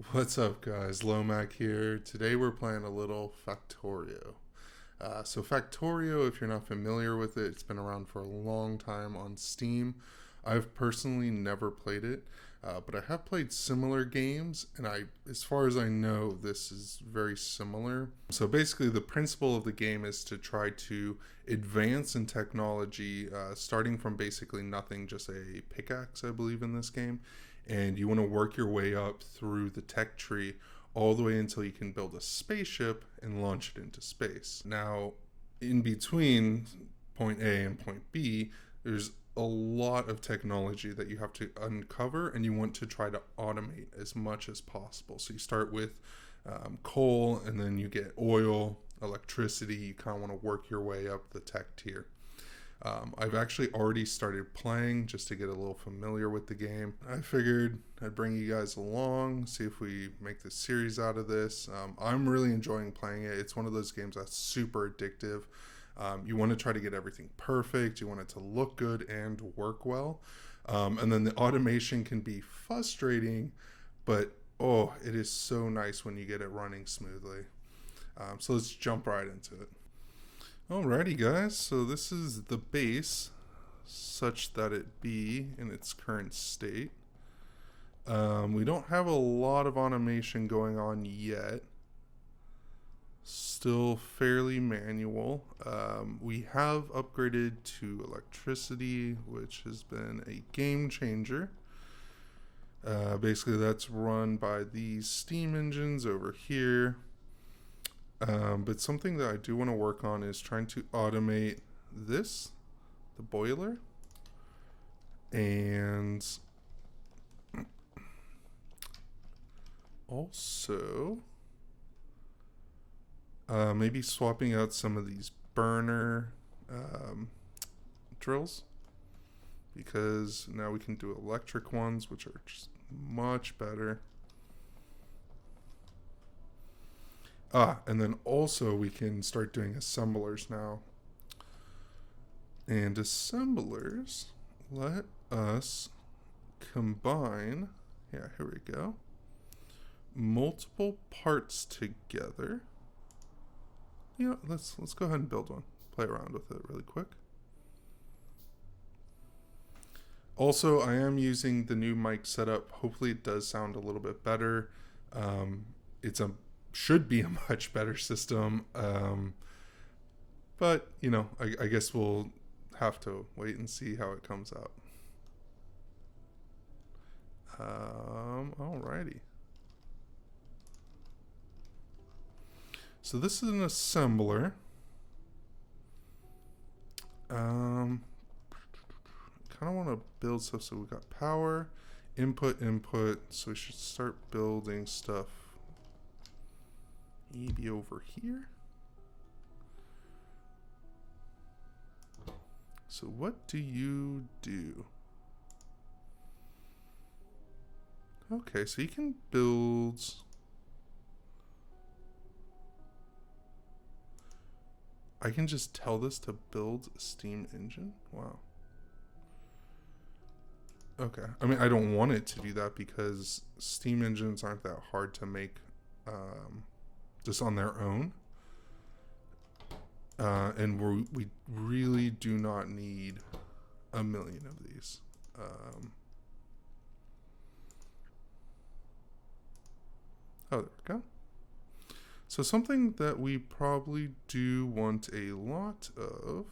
What's up, guys? LowMac here. Today we're playing a little Factorio. Factorio, if you're not familiar with it, it's been around for a long time on Steam. I've personally never played it, but I have played similar games, and as far as I know, this is very similar. So basically, the principle of the game is to try to advance in technology, starting from basically nothing, just a pickaxe, I believe, in this game, and you want to work your way up through the tech tree all the way until you can build a spaceship and launch it into space. Now, in between point A and point B, there's a lot of technology that you have to uncover, and you want to try to automate as much as possible. So you start with coal, and then you get oil, electricity. You kind of want to work your way up the tech tier. I've actually already started playing just to get a little familiar with the game. I figured I'd bring you guys along, see if we make this series out of this. I'm really enjoying playing it. It's one of those games that's super addictive. You want to try to get everything perfect. You want it to look good and work well. And then the automation can be frustrating, but oh, it is so nice when you get it running smoothly. So let's jump right into it. Alrighty, guys, so this is the base such that it be in its current state. We don't have a lot of automation going on yet. Still fairly manual. We have upgraded to electricity, which has been a game changer. Basically, that's run by these steam engines over here. But something that I do want to work on is trying to automate this, the boiler, and also maybe swapping out some of these burner drills, because now we can do electric ones, which are just much better. And then also we can start doing assemblers now. And assemblers let us combine, yeah, here we go, multiple parts together. Yeah, let's go ahead and build one. Play around with it really quick. Also, I am using the new mic setup. Hopefully it does sound a little bit better. Should be a much better system, but you know, I guess we'll have to wait and see how it comes out. Alrighty, so this is an assembler. Kind of want to build stuff. So we got power, input, so we should start building stuff maybe over here. So what do you do? Okay, so you can build. I can just tell this to build a steam engine? Wow. Okay, I mean, I don't want it to do that because steam engines aren't that hard to make just on their own. And we really do not need a million of these. Oh, there we go. So something that we probably do want a lot of.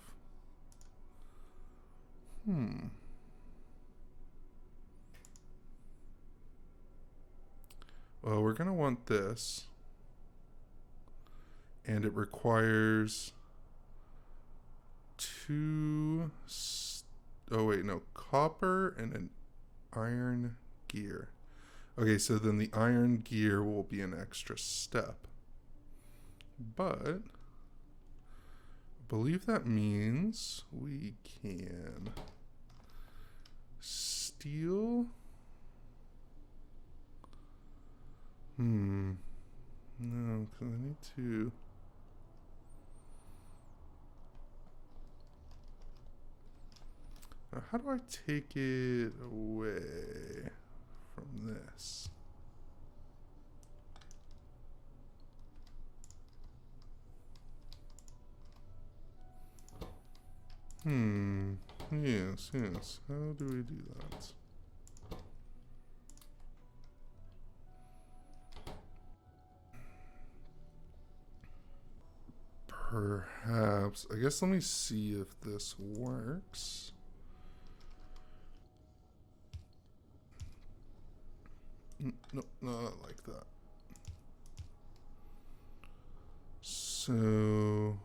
Well, we're going to want this. And it requires copper and an iron gear. Okay, so then the iron gear will be an extra step. But I believe that means we can steal. No, because I need to. Now, how do I take it away from this? Yes, yes. How do we do that? Perhaps. I guess let me see if this works. No, not like that. So,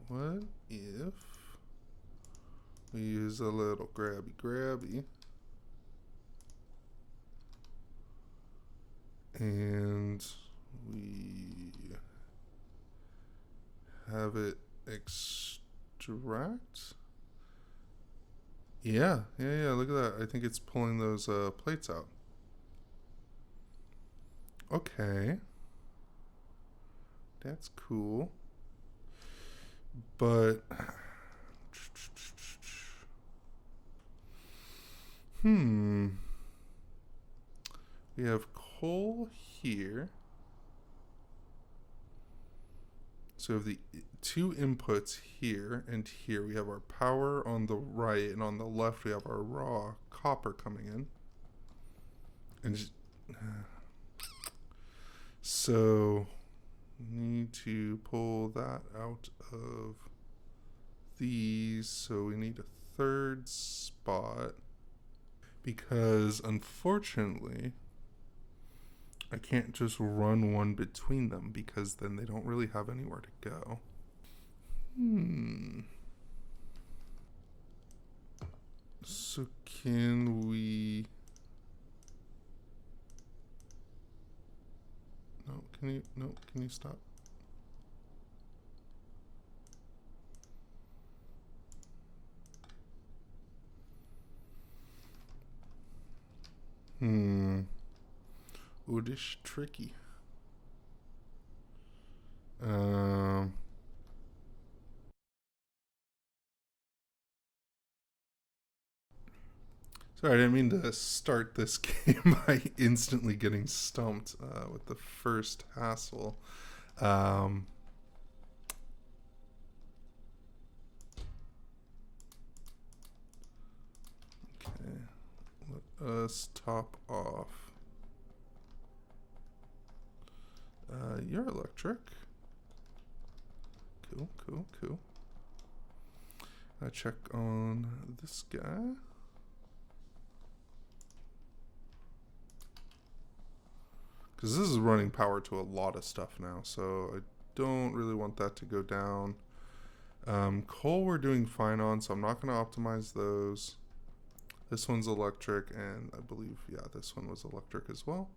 what if we use a little grabby and we have it extract? Yeah, look at that. I think it's pulling those plates out. Okay. That's cool. But we have coal here. So we have the two inputs here and here. We have our power on the right, and on the left we have our raw copper coming in. And just, so need to pull that out of these. So we need a third spot, because unfortunately I can't just run one between them, because then they don't really have anywhere to go. So can we... No, can you stop? Oh, this is tricky. Sorry, I didn't mean to start this game by instantly getting stumped with the first hassle. Okay, let us top off. You're electric. Cool. I check on this guy. Because this is running power to a lot of stuff now, so I don't really want that to go down. Coal we're doing fine on, so I'm not going to optimize those. This one's electric, and I believe, yeah, this one was electric as well.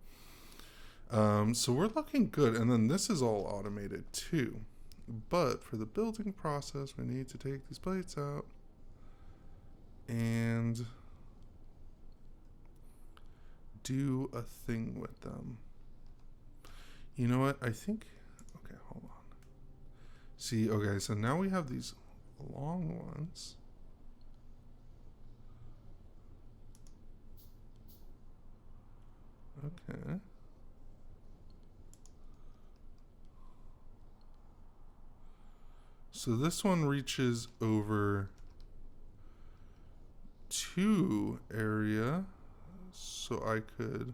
So we're looking good, and then this is all automated too. But for the building process, we need to take these plates out and do a thing with them. You know what? I think... Okay, hold on. See, okay, so now we have these long ones. Okay. So this one reaches over to area, so I could...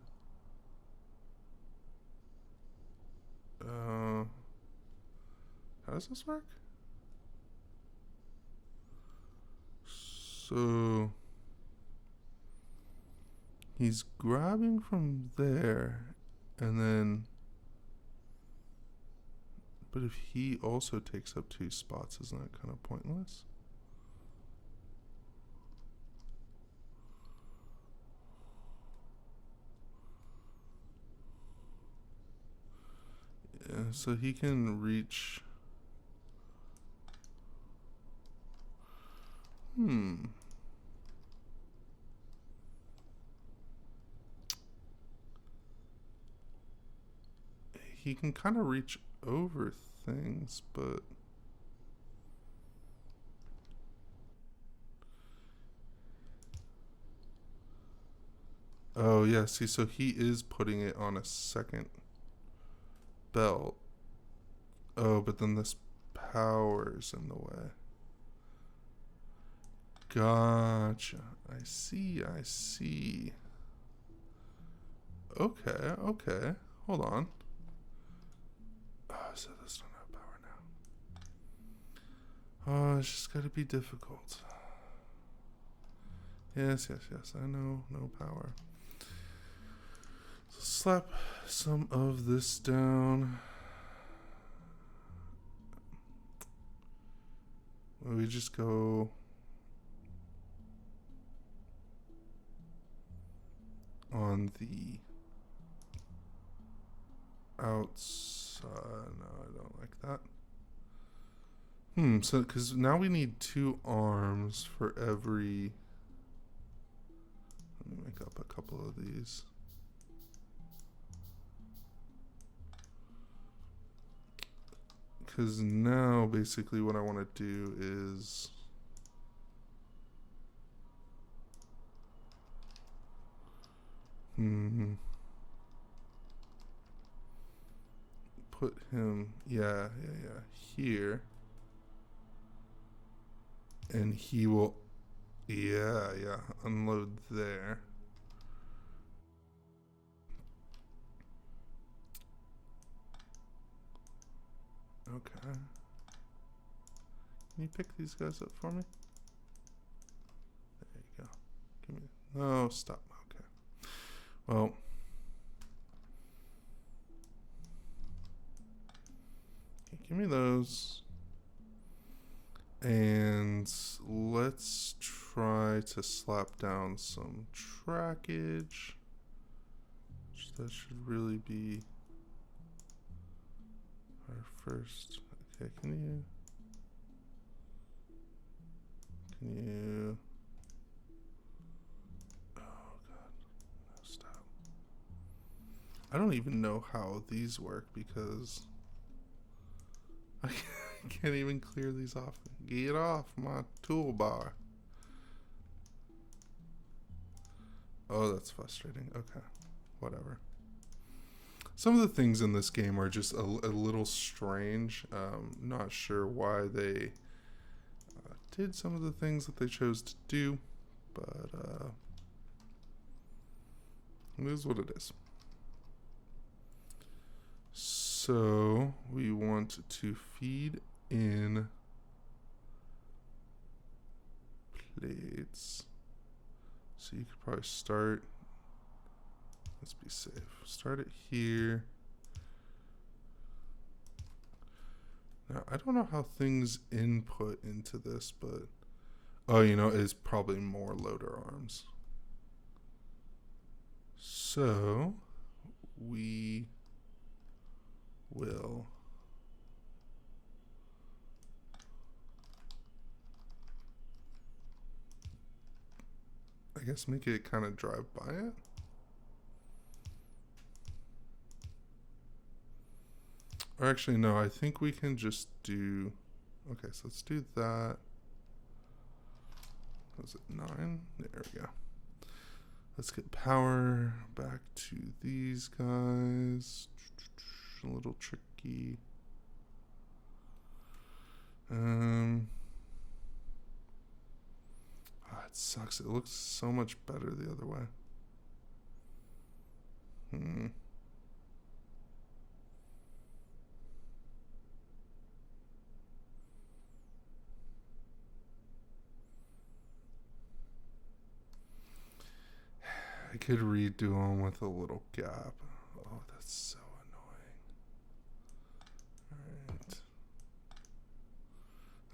how does this work? So he's grabbing from there, and then... But if he also takes up 2 spots, isn't that kind of pointless? Yeah, so he can reach... He can kind of reach over things, but... Oh, yeah, see, so he is putting it on a second belt. Oh, but then this power's in the way. Gotcha. I see, I see. Okay, okay. Hold on. Oh, so this don't have power now. Oh, it's just gotta be difficult. Yes, yes, yes. I know, no power. So slap some of this down. We just go on the outside. No, I don't like that. So because now we need 2 arms for every. Let me make up a couple of these. Because now basically what I want to do is put him, yeah, here. And he will, yeah, unload there. Okay. Can you pick these guys up for me? There you go. Give me, no, stop. Okay. Well. Give me those. And let's try to slap down some trackage. That should really be our first. Okay, can you? Oh God, no, stop. I don't even know how these work because I can't even clear these off. Get off my toolbar. Oh, that's frustrating. Okay, whatever. Some of the things in this game are just a little strange. Not sure why they did some of the things that they chose to do, but it is what it is. So we want to feed in plates. So you could probably start, let's be safe, start it here. Now I don't know how things input into this, but oh, you know, it's probably more loader arms. So we will I guess make it kind of drive by it. Or actually, no, I think we can just do, okay, so let's do that. Was it 9? There we go. Let's get power back to these guys. A little tricky. Oh, it sucks. It looks so much better the other way. I could redo them with a little gap. Oh, that's so annoying.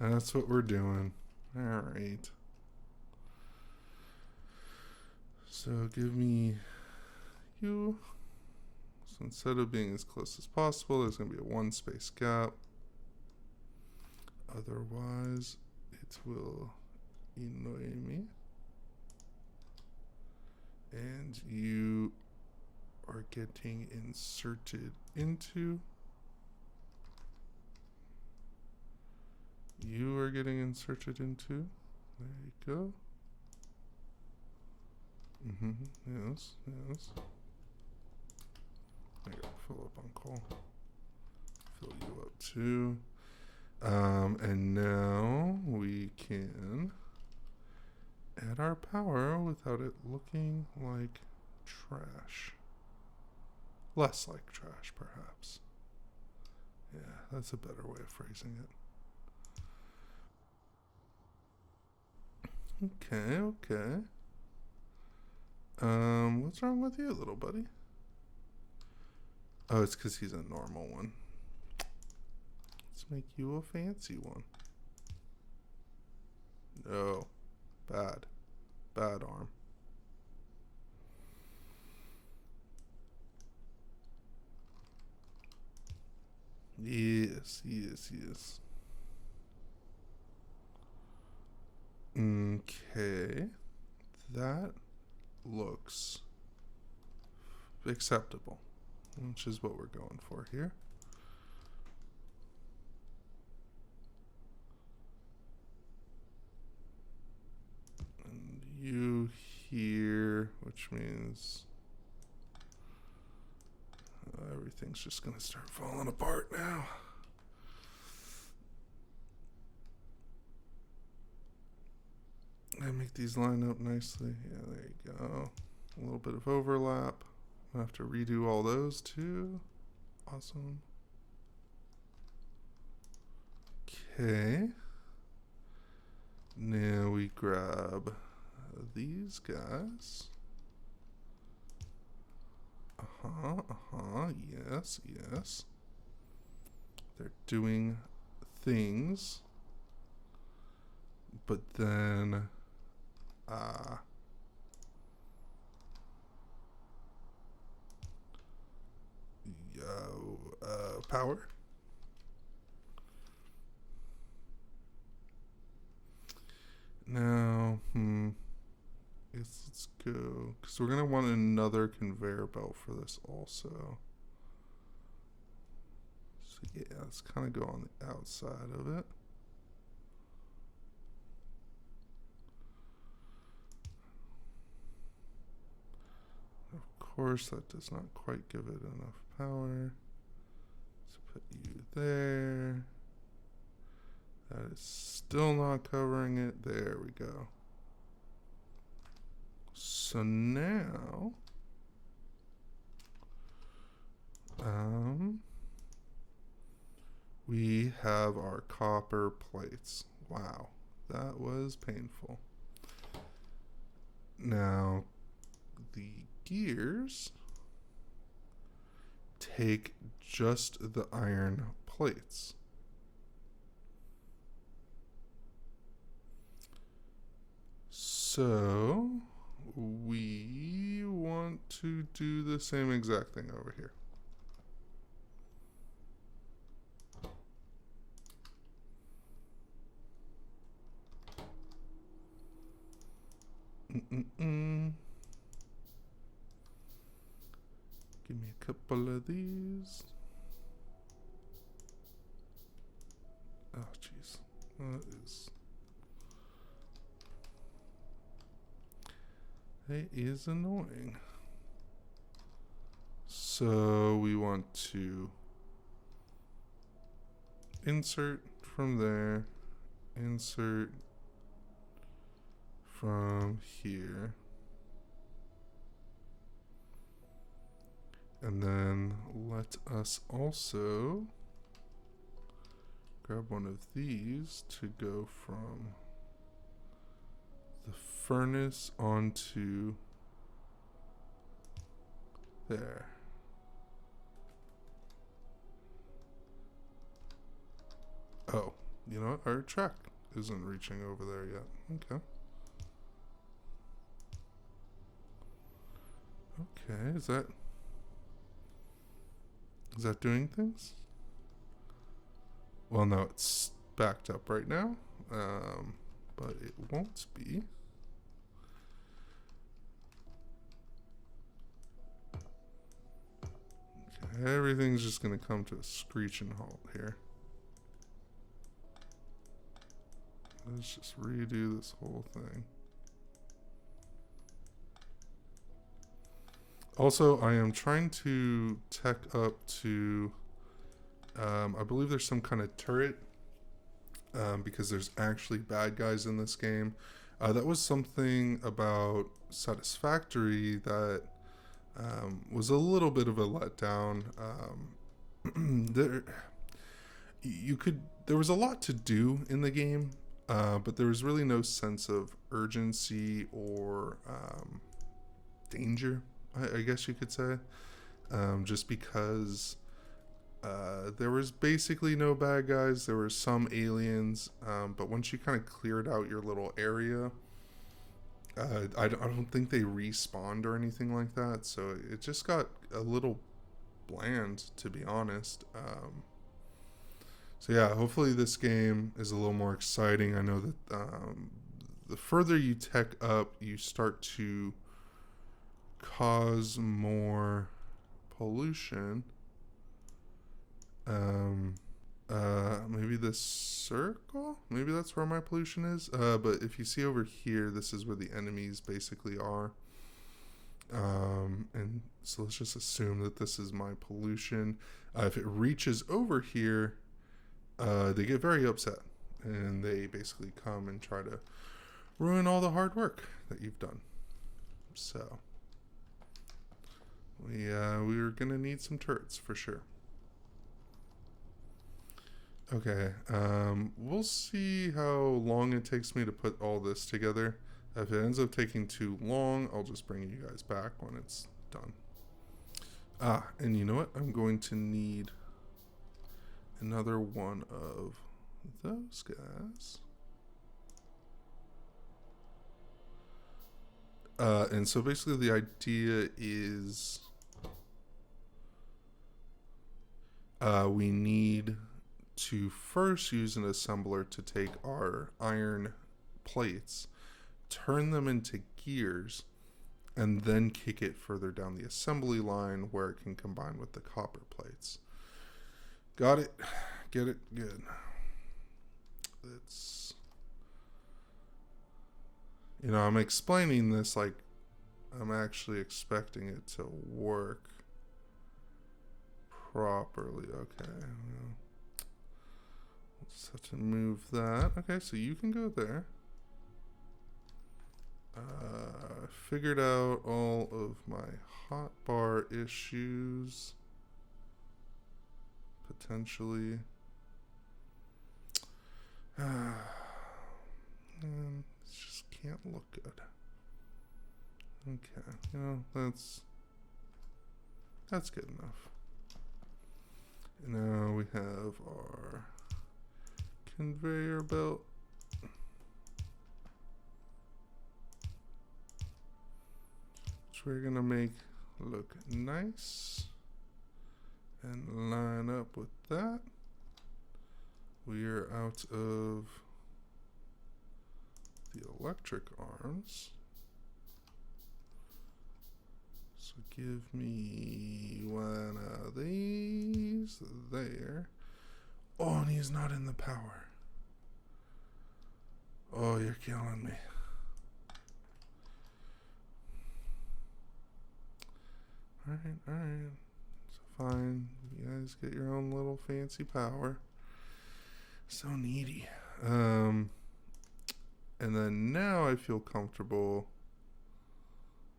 Alright. That's what we're doing. Alright. So give me you. So instead of being as close as possible, there's going to be a 1 space gap. Otherwise, it will annoy me. And you are getting inserted into. You are getting inserted into. There you go. Yes. I gotta fill up on coal. Fill you up too. And now we can add our power without it looking like trash. Less like trash, perhaps. Yeah, that's a better way of phrasing it. Okay, okay. What's wrong with you, little buddy? Oh, it's because he's a normal one. Let's make you a fancy one. No. Bad. Bad arm. Yes, yes, yes. Okay. That looks acceptable, which is what we're going for here. And you here, which means everything's just going to start falling apart now. And make these line up nicely. Yeah, there you go. A little bit of overlap. I have to redo all those too. Awesome. Okay. Now we grab these guys. Yes, yes. They're doing things. But then power. Now, guess let's go, because we're going to want another conveyor belt for this also. So yeah, let's kind of go on the outside of it. Of course, that does not quite give it enough power. Let's put you there. That is still not covering it. There we go. So now, we have our copper plates. Wow, that was painful. Now, the gears take just the iron plates. So we want to do the same exact thing over here. Give me a couple of these. Oh, jeez. That is annoying. So we want to insert from there, insert from here, and then let us also grab one of these to go from the furnace onto there. Oh, you know what? Our track isn't reaching over there yet. Okay. Okay, is that doing things? Well, no, it's backed up right now, but it won't be. Okay, everything's just going to come to a screeching halt here. Let's just redo this whole thing. Also, I am trying to tech up to, I believe there's some kind of turret, because there's actually bad guys in this game. That was something about Satisfactory that was a little bit of a letdown. There, there was a lot to do in the game, but there was really no sense of urgency or danger, I guess you could say, just because there was basically no bad guys. There were some aliens, but once you kind of cleared out your little area, I don't think they respawned or anything like that. So it just got a little bland, to be honest. So yeah, hopefully this game is a little more exciting. I know that the further you tech up, you start to cause more pollution. Maybe this circle? Maybe that's where my pollution is. But if you see over here, this is where the enemies basically are. And so let's just assume that this is my pollution. If it reaches over here, they get very upset. And they basically come and try to ruin all the hard work that you've done. So we're going to need some turrets for sure. Okay, we'll see how long it takes me to put all this together. If it ends up taking too long, I'll just bring you guys back when it's done. And you know what? I'm going to need another one of those guys. And so basically the idea is we need to first use an assembler to take our iron plates, turn them into gears, and then kick it further down the assembly line where it can combine with the copper plates. Got it? Get it? Good. It's, I'm explaining this like I'm actually expecting it to work properly. Okay. Just have to move that. Okay, so you can go there. Figured out all of my hotbar issues. Potentially. It just can't look good. Okay, that's good enough. And now we have our conveyor belt. Which we're gonna make look nice and line up with that. We are out of the electric arms. So give me one of these there. Oh, and he's not in the power. Oh, you're killing me. Alright. So fine. You guys get your own little fancy power. So needy. And then now I feel comfortable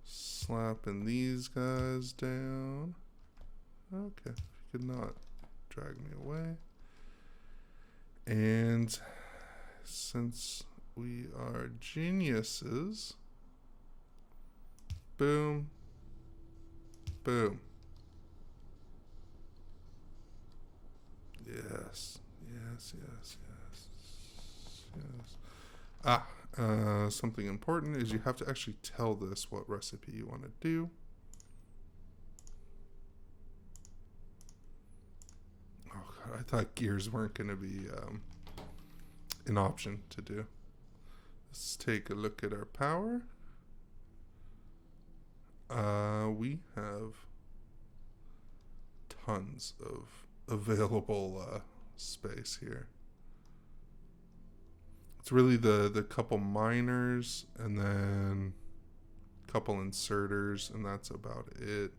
slapping these guys down. Okay. If you could not drag me away. And since we are geniuses, boom, boom. Yes. Something important is you have to actually tell this what recipe you want to do. Oh God, I thought gears weren't going to be an option to do. Let's take a look at our power. We have tons of available space here. It's really the couple miners and then a couple inserters, and that's about it.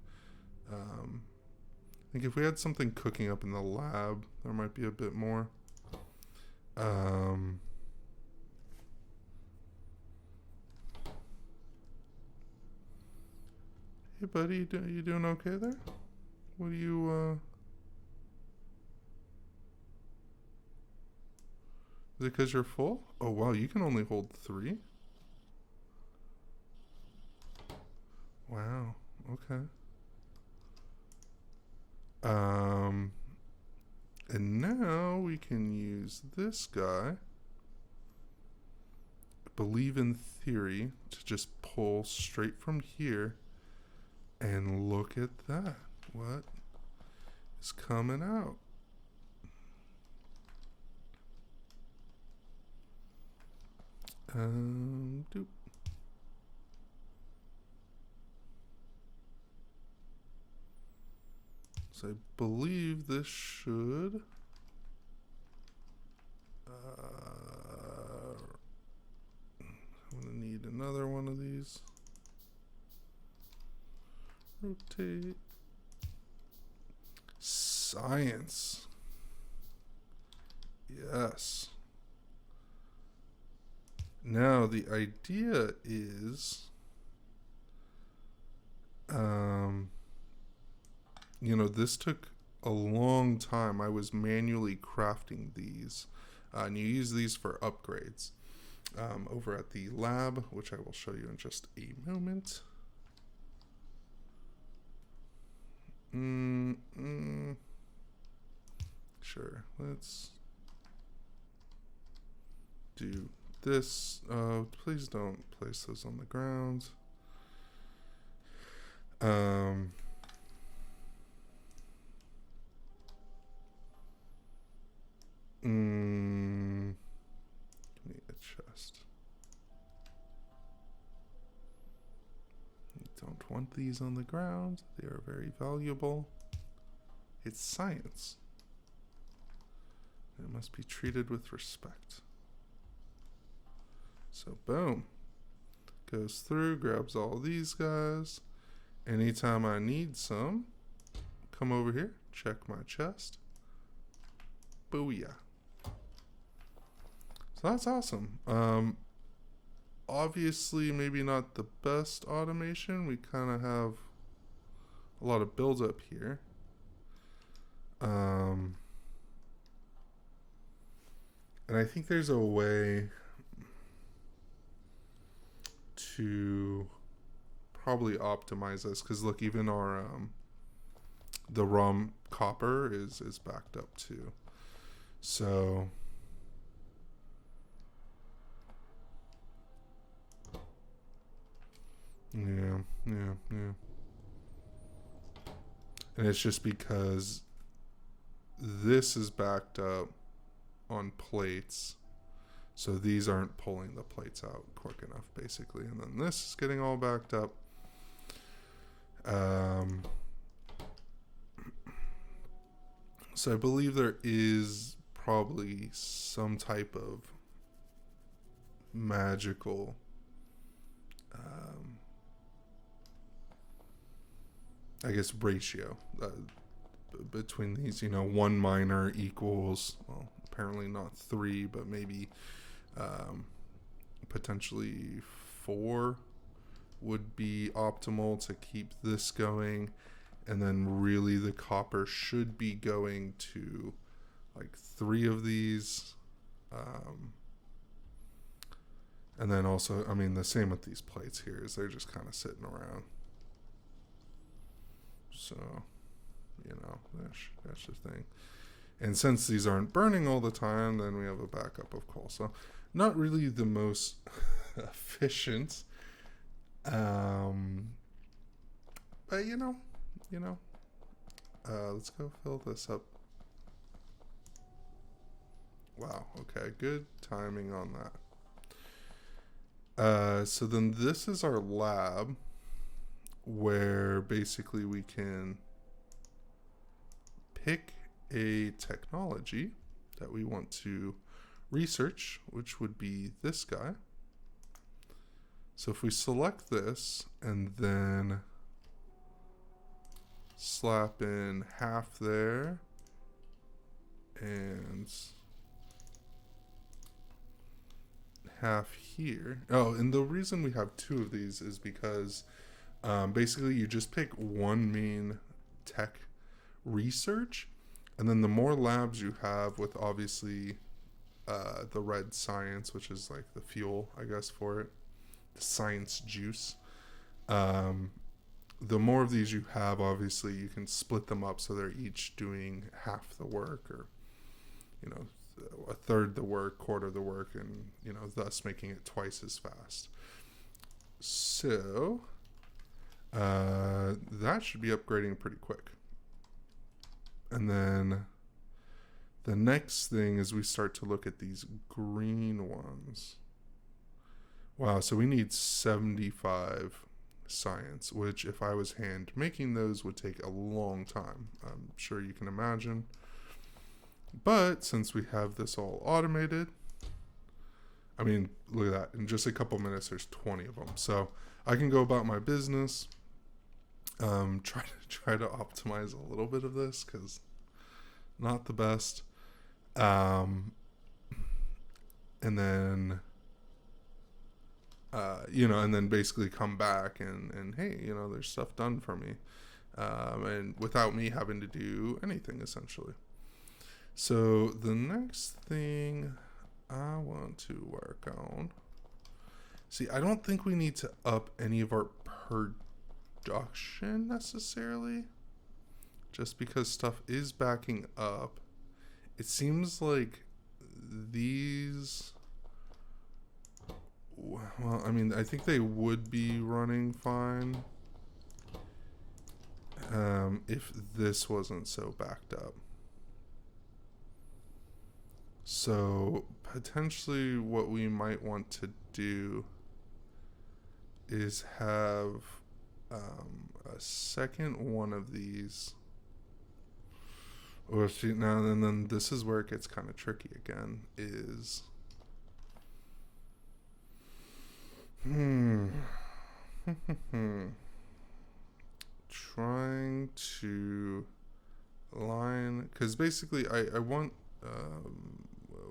I think if we had something cooking up in the lab, there might be a bit more. Hey, buddy, you doing okay there? What do you, Is it because you're full? Oh, wow, you can only hold 3? Wow, okay. And now we can use this guy, believe in theory, to just pull straight from here. And look at that. What is coming out? Doop. So I believe this should I'm gonna need another one of these. Rotate. Science. Yes. Now the idea is, you know, this took a long time. I was manually crafting these, and you use these for upgrades over at the lab, which I will show you in just a moment. Sure, let's do this. Please don't place those on the ground. Give me a chest. You don't want these on the ground. They are very valuable. It's science. It must be treated with respect. So boom. Goes through, grabs all these guys. Anytime I need some, come over here, check my chest. Booyah. So that's awesome. Obviously, maybe not the best automation. We kind of have a lot of buildup here. And I think there's a way to probably optimize this, because look, even our the ROM copper is backed up too. So yeah. And it's just because this is backed up on plates, so these aren't pulling the plates out quick enough, basically. And then this is getting all backed up. So I believe there is probably some type of magical I guess ratio between these. You know, 1 miner equals, well, apparently not 3, but maybe potentially 4 would be optimal to keep this going. And then really the copper should be going to like 3 of these. And then also, I mean, the same with these plates here, is they're just kind of sitting around. So, you know, that's the thing. And since these aren't burning all the time, then we have a backup of coal. So not really the most efficient. But you know, let's go fill this up. Wow. Okay. Good timing on that. So then this is our lab, where basically we can pick a technology that we want to research, which would be this guy. So if we select this and then slap in half there and half here. Oh, and the reason we have 2 of these is because Basically, you just pick one main tech research, and then the more labs you have with obviously the red science, which is like the fuel, I guess, for it, the science juice. The more of these you have, obviously, you can split them up so they're each doing half the work, or a third the work, quarter the work, and thus making it twice as fast. So that should be upgrading pretty quick. And then the next thing is we start to look at these green ones. Wow, so we need 75 science, which if I was hand making those would take a long time. I'm sure you can imagine. But since we have this all automated, I mean, look at that. In just a couple minutes, there's 20 of them. So I can go about my business, try to optimize a little bit of this because not the best. And then, and then basically come back and hey, there's stuff done for me. And without me having to do anything, essentially. So the next thing I want to work on. See, I don't think we need to up any of our production necessarily. Just because stuff is backing up. It seems like these... Well, I mean, I think they would be running fine. If this wasn't so backed up. So potentially what we might want to do is have a second one of these. Or see now and then this is where it gets kind of tricky again, is trying to line, because basically I want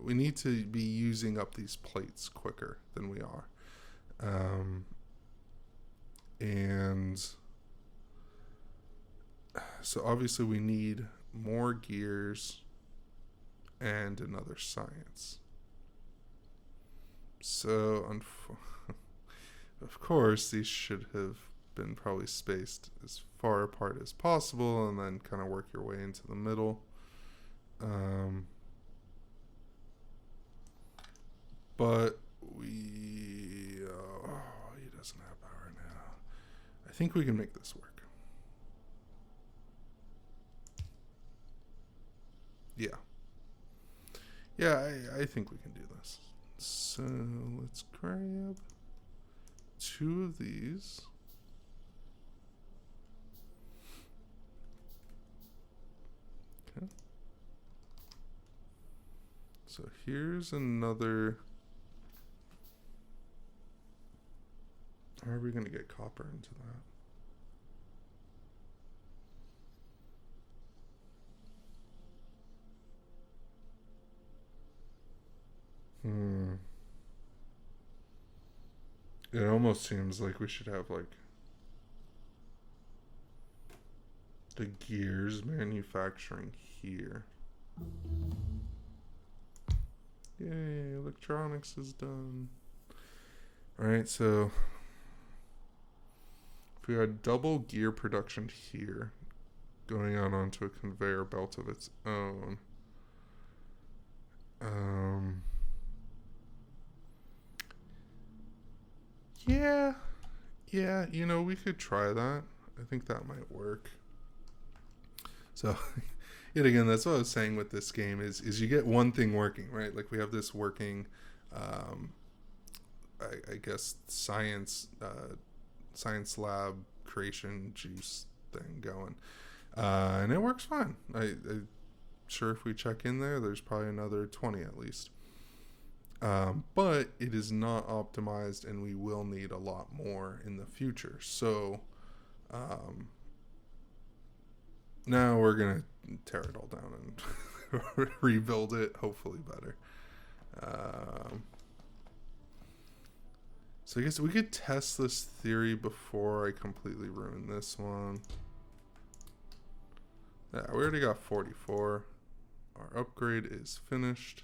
we need to be using up these plates quicker than we are. And so obviously we need more gears and another science. So of course these should have been probably spaced as far apart as possible and then kind of work your way into the middle. But he doesn't have power now. I think we can make this work. Yeah. Yeah, I think we can do this. So let's grab 2 of these. Okay. So here's another... How are we going to get copper into that? It almost seems like we should have like the gears manufacturing here. Yay, electronics is done. Alright, so if we had double gear production here, going out onto a conveyor belt of its own. Yeah, we could try that. I think that might work. So, yet again, that's what I was saying with this game is you get one thing working, right? Like we have this working, I guess, science lab creation juice thing going. And it works fine. I'm sure if we check in there, there's probably another 20 at least. But it is not optimized and we will need a lot more in the future. So now we're going to tear it all down and rebuild it, hopefully better. So I guess we could test this theory before I completely ruin this one. Yeah, we already got 44. Our upgrade is finished.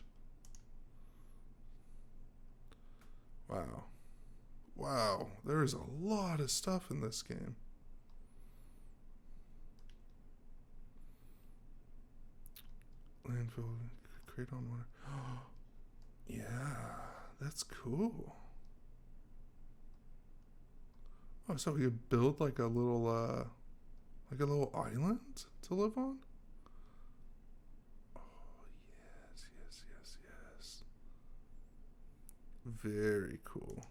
Wow. Wow, there is a lot of stuff in this game. Landfill, create on water. Yeah, that's cool. Oh, so we could build like a little island to live on? Oh, yes, yes, yes, yes. Very cool.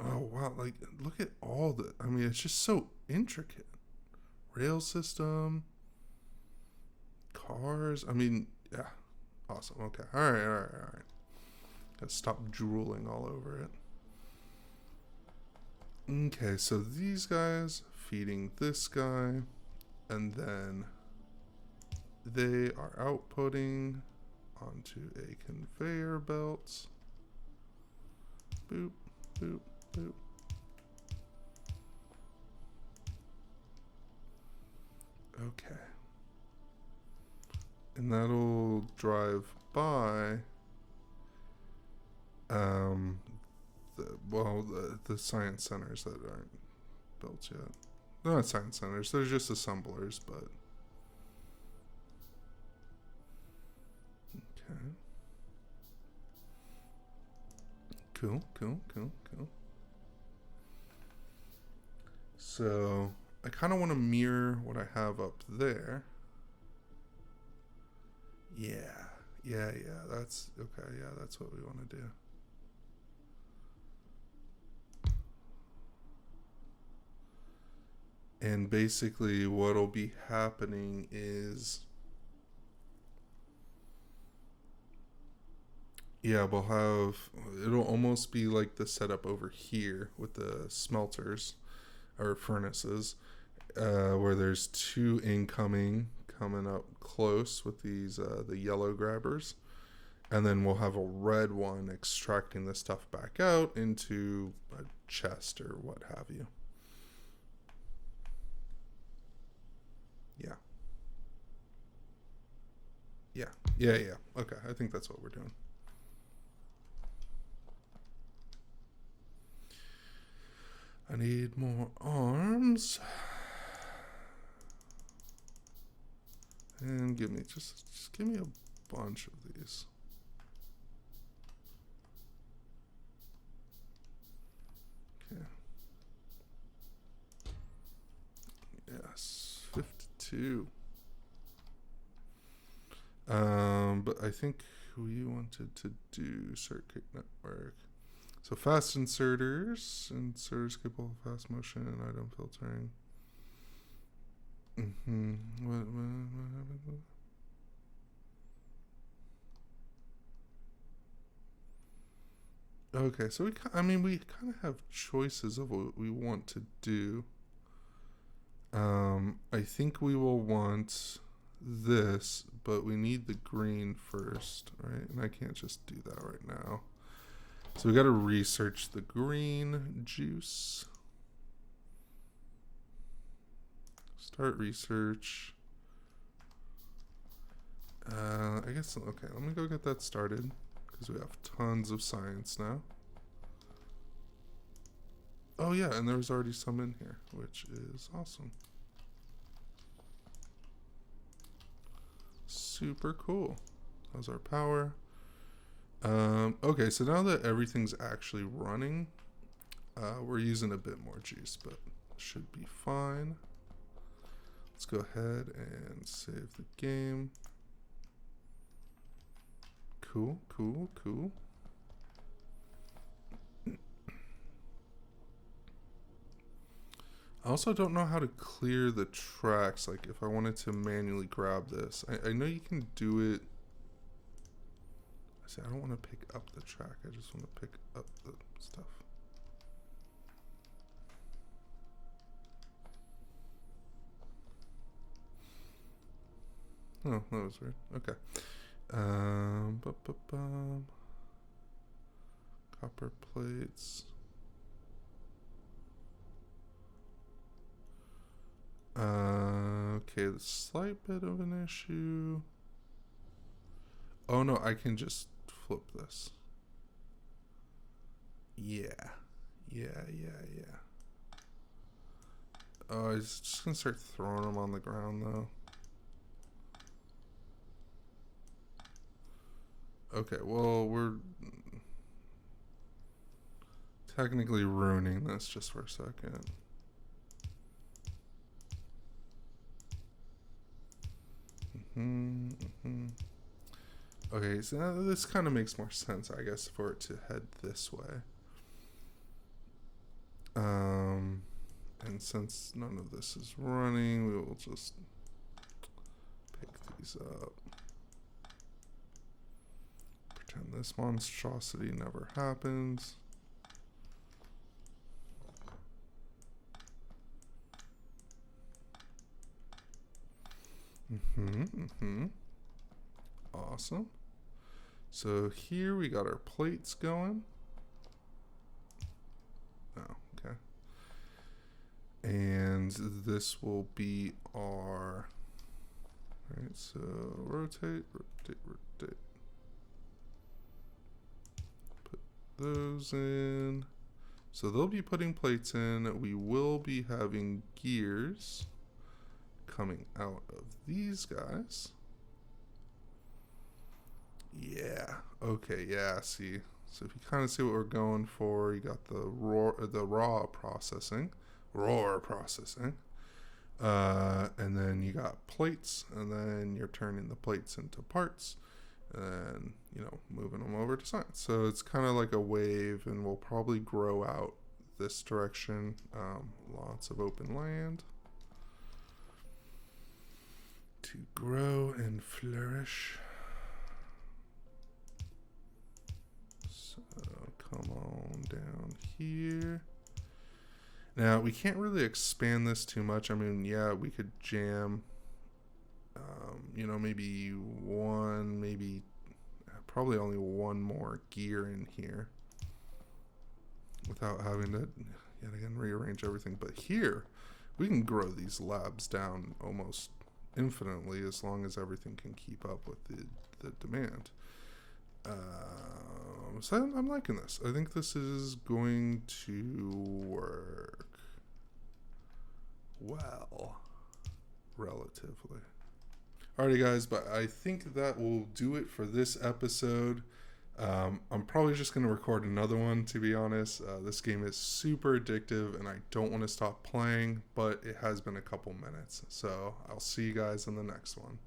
Oh, wow. Like, look at all the... I mean, it's just so intricate. Rail system. Cars. I mean, yeah. Awesome. Okay. All right, all right, all right. Gotta stop drooling all over it. Okay, so these guys feeding this guy. And then they are outputting onto a conveyor belt. Boop, boop, boop. Okay. And that'll drive by the science centers that aren't built yet. They're not science centers, they're just assemblers, but okay. Cool, cool, cool, cool. So I kind of want to mirror what I have up there. Yeah, yeah, that's okay. Yeah, that's what we want to do. And basically what'll be happening is, yeah, we'll have, it'll almost be like the setup over here with the smelters or furnaces, where there's two incoming coming up close with these the yellow grabbers, and then we'll have a red one extracting the stuff back out into a chest or what have you. Yeah. Okay, I think that's what we're doing. I need more arms. And give me just give me a bunch of these. Okay. Yes, 52. But I think we wanted to do circuit network. So fast inserters capable of fast motion and item filtering. What happened? Okay, so we kind of have choices of what we want to do. I think we will want this, but we need the green first, right? And I can't just do that right now. So we got to research the green juice. Start research. I guess, okay, let me go get that started because we have tons of science now. Oh yeah, and there was already some in here, which is awesome. Super cool. How's our power? Okay, so now that everything's actually running, we're using a bit more juice, but should be fine. Let's go ahead and save the game. Cool. I also don't know how to clear the tracks, like if I wanted to manually grab this. I know you can do it. I don't want to pick up the track, I just want to pick up the stuff. Oh, that was weird. Okay. Copper plates. Okay, the slight bit of an issue. Oh no, I can just flip this. Yeah. Oh, I was just gonna start throwing them on the ground though. Okay, well, we're technically ruining this just for a second. Okay, so now this kind of makes more sense, I guess, for it to head this way. And since none of this is running, we will just pick these up. Pretend this monstrosity never happens. Awesome. So here we got our plates going. Oh, okay. And this will be our, right, so rotate. Put those in. So they'll be putting plates in. We will be having gears coming out of these guys. Yeah. Okay. Yeah. See. So if you kind of see what we're going for, you got the raw processing, and then you got plates, and then you're turning the plates into parts, and moving them over to science. So it's kind of like a wave, and we'll probably grow out this direction. Lots of open land to grow and flourish. So come on down here. Now we can't really expand this too much. I mean, yeah, we could jam, maybe probably only one more gear in here without having to yet again rearrange everything. But here we can grow these labs down almost infinitely as long as everything can keep up with the demand. So I'm liking this. I think this is going to work well, relatively. Alrighty guys, but I think that will do it for this episode. I'm probably just going to record another one, to be honest. This game is super addictive and I don't want to stop playing, but it has been a couple minutes. So I'll see you guys in the next one.